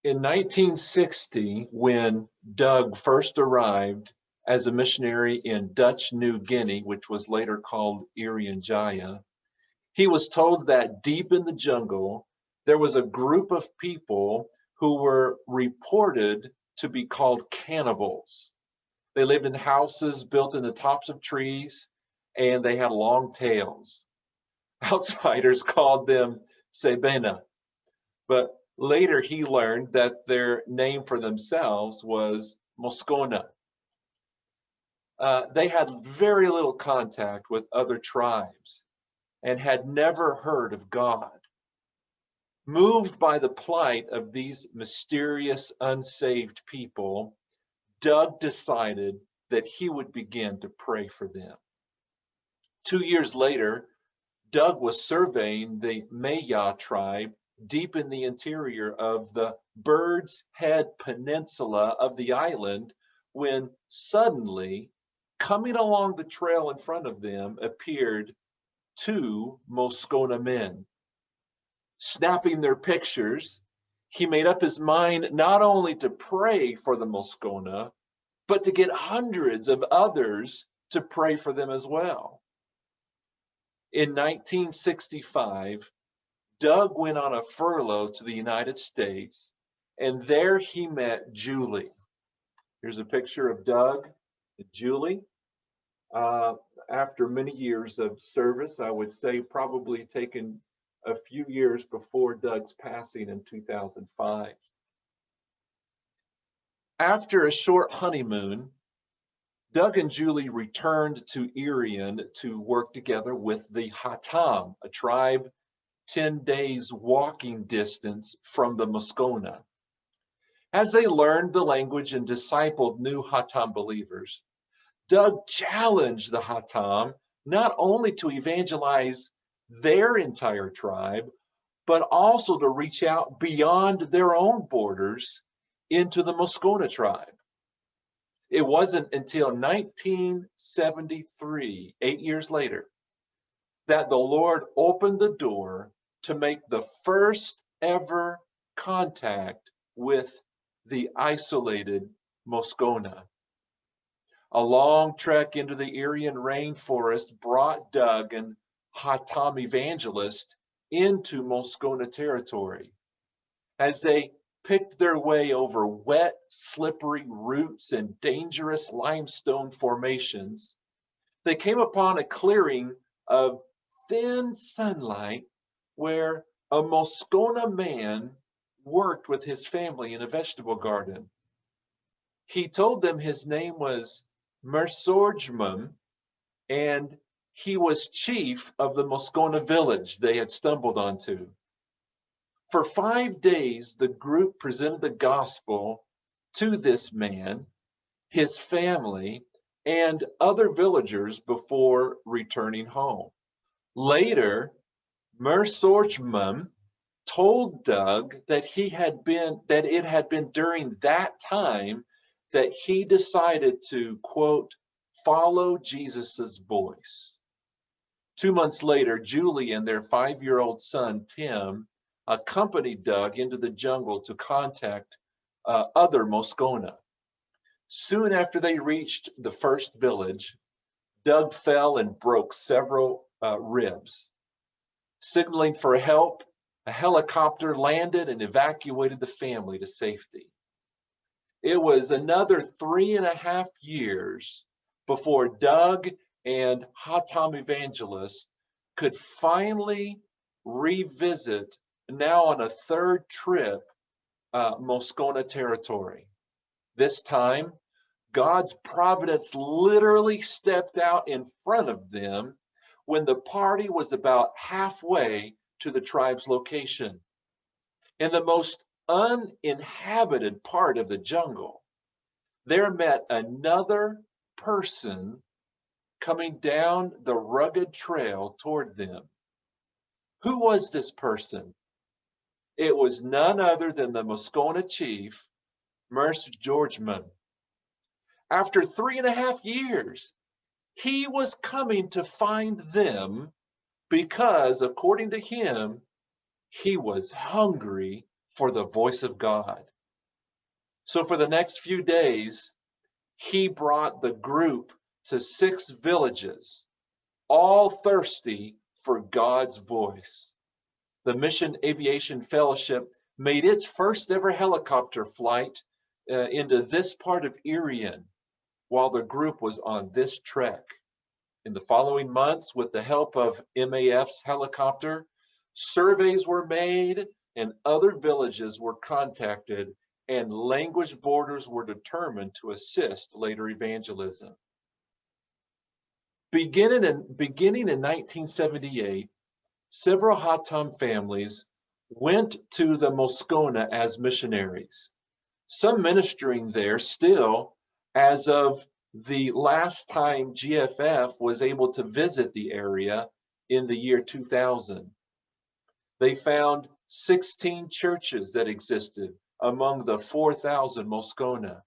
In 1960, when Doug first arrived as a missionary in Dutch New Guinea, which was later called Irian Jaya, he was told that deep in the jungle, there was a group of people who were reported to be called cannibals. They lived in houses built in the tops of trees, and they had long tails. Outsiders called them Sebena, but later he learned that their name for themselves was Moskona. They had very little contact with other tribes and had never heard of God. Moved by the plight of these mysterious, unsaved people, Doug decided that he would begin to pray for them. 2 years later, Doug was surveying the Maya tribe deep in the interior of the Bird's Head Peninsula of the island when suddenly, coming along the trail in front of them, appeared two Moskona men. Snapping their pictures, he made up his mind not only to pray for the Moskona, but to get hundreds of others to pray for them as well. In 1965, Doug went on a furlough to the United States, and there he met Julie. Here's a picture of Doug and Julie. After many years of service, I would say probably taken a few years before Doug's passing in 2005. After a short honeymoon, Doug and Julie returned to Irian to work together with the Hatam, a tribe 10 days walking distance from the Moskona. As they learned the language and discipled new Hatam believers, Doug challenged the Hatam not only to evangelize their entire tribe, but also to reach out beyond their own borders into the Moskona tribe. It wasn't until 1973, 8 years later, that the Lord opened the door to make the first ever contact with the isolated Moskona. A long trek into the Irian rainforest brought Doug and Hatam evangelist into Moskona territory. As they picked their way over wet, slippery roots and dangerous limestone formations, they came upon a clearing of thin sunlight where a Moskona man worked with his family in a vegetable garden. He told them his name was Mersorjmum, and he was chief of the Moskona village they had stumbled onto. For 5 days, the group presented the gospel to this man, his family, and other villagers before returning home. Later, Mersorjmum told Doug that it had been during that time that he decided to, quote, follow Jesus's voice. 2 months later, Julie and their 5-year-old son, Tim, accompanied Doug into the jungle to contact other Moskona. Soon after they reached the first village, Doug fell and broke several ribs. Signaling for help, a helicopter landed and evacuated the family to safety. It was another 3.5 years before Doug and Hatam evangelist could finally revisit, now on a third trip, Moskona territory. This time, God's providence literally stepped out in front of them when the party was about halfway to the tribe's location. In the most uninhabited part of the jungle, there met another person coming down the rugged trail toward them. Who was this person? It was none other than the Moskona chief, Mersorjmum. After 3.5 years, he was coming to find them because, according to him, he was hungry for the voice of God. So for the next few days, he brought the group to 6 villages, all thirsty for God's voice. The Mission Aviation Fellowship made its first ever helicopter flight into this part of Irian while the group was on this trek. In the following months, with the help of MAF's helicopter, surveys were made and other villages were contacted, and language borders were determined to assist later evangelism. Beginning in 1978, several Hatam families went to the Moskona as missionaries, some ministering there still as of the last time GFF was able to visit the area in the year 2000. They found 16 churches that existed among the 4,000 Moskona.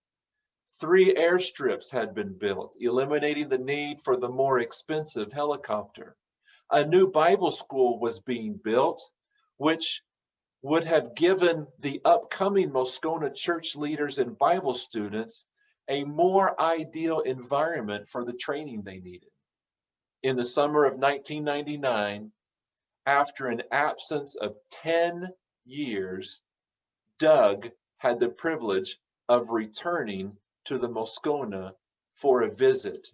3 airstrips had been built, eliminating the need for the more expensive helicopter. A new Bible school was being built, which would have given the upcoming Moskona church leaders and Bible students a more ideal environment for the training they needed. In the summer of 1999, after an absence of 10 years, Doug had the privilege of returning to the Moskona for a visit.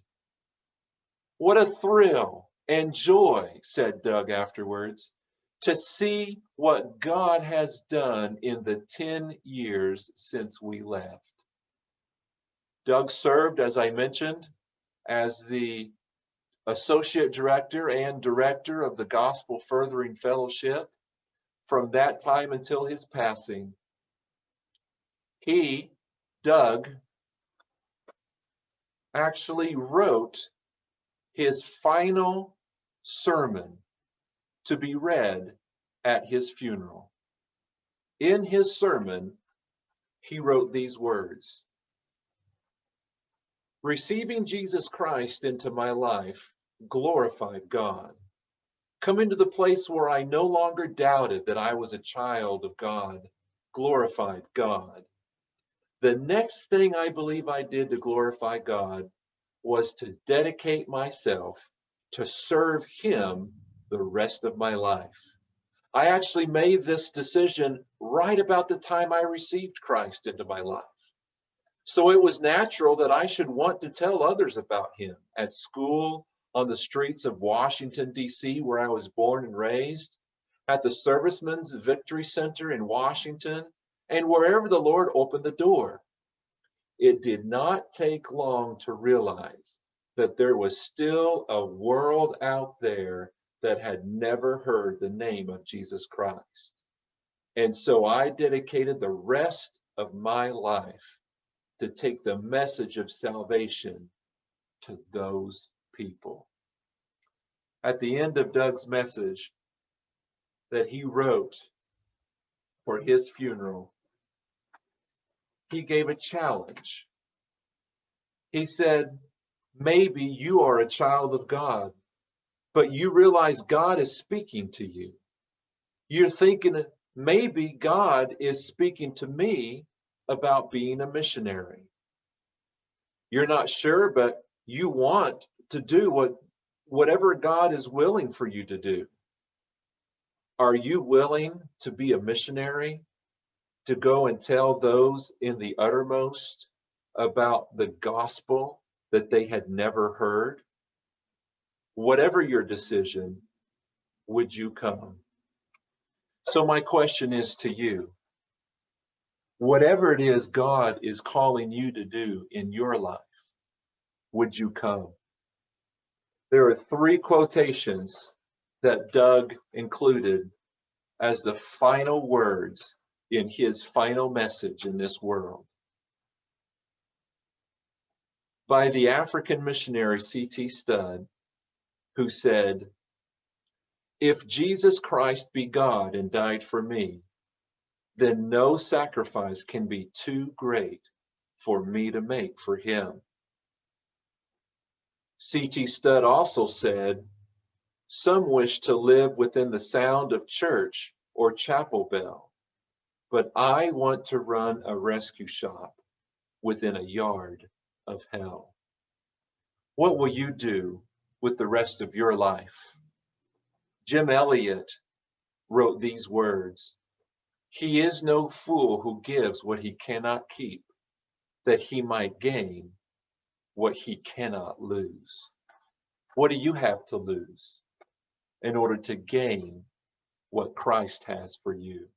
What a thrill and joy, said Doug afterwards, to see what God has done in the 10 years since we left. Doug served, as I mentioned, as the associate director and director of the Gospel Furthering Fellowship from that time until his passing. He, Doug, actually wrote his final sermon to be read at his funeral. In his sermon, he wrote these words: "Receiving Jesus Christ into my life glorified God. Coming to the place where I no longer doubted that I was a child of God glorified God. The next thing I believe I did to glorify God was to dedicate myself to serve Him the rest of my life. I actually made this decision right about the time I received Christ into my life. So it was natural that I should want to tell others about Him at school, on the streets of Washington, D.C., where I was born and raised, at the Servicemen's Victory Center in Washington, and wherever the Lord opened the door. It did not take long to realize that there was still a world out there that had never heard the name of Jesus Christ. And so I dedicated the rest of my life to take the message of salvation to those people." At the end of Doug's message that he wrote for his funeral, he gave a challenge. He said, maybe you are a child of God, but you realize God is speaking to you. You're thinking, maybe God is speaking to me about being a missionary. You're not sure, but you want to do whatever God is willing for you to do. Are you willing to be a missionary, to go and tell those in the uttermost about the gospel that they had never heard? Whatever your decision, would you come? So my question is to you, whatever it is God is calling you to do in your life, would you come? There are 3 quotations that Doug included as the final words in his final message in this world. By the African missionary C.T. Studd, who said, "If Jesus Christ be God and died for me, then no sacrifice can be too great for me to make for him." C.T. Studd also said, "Some wish to live within the sound of church or chapel bell, but I want to run a rescue shop within a yard of hell. What will you do with the rest of your life? Jim Elliot wrote these words: "He is no fool who gives what he cannot keep, that he might gain what he cannot lose." What do you have to lose in order to gain what Christ has for you?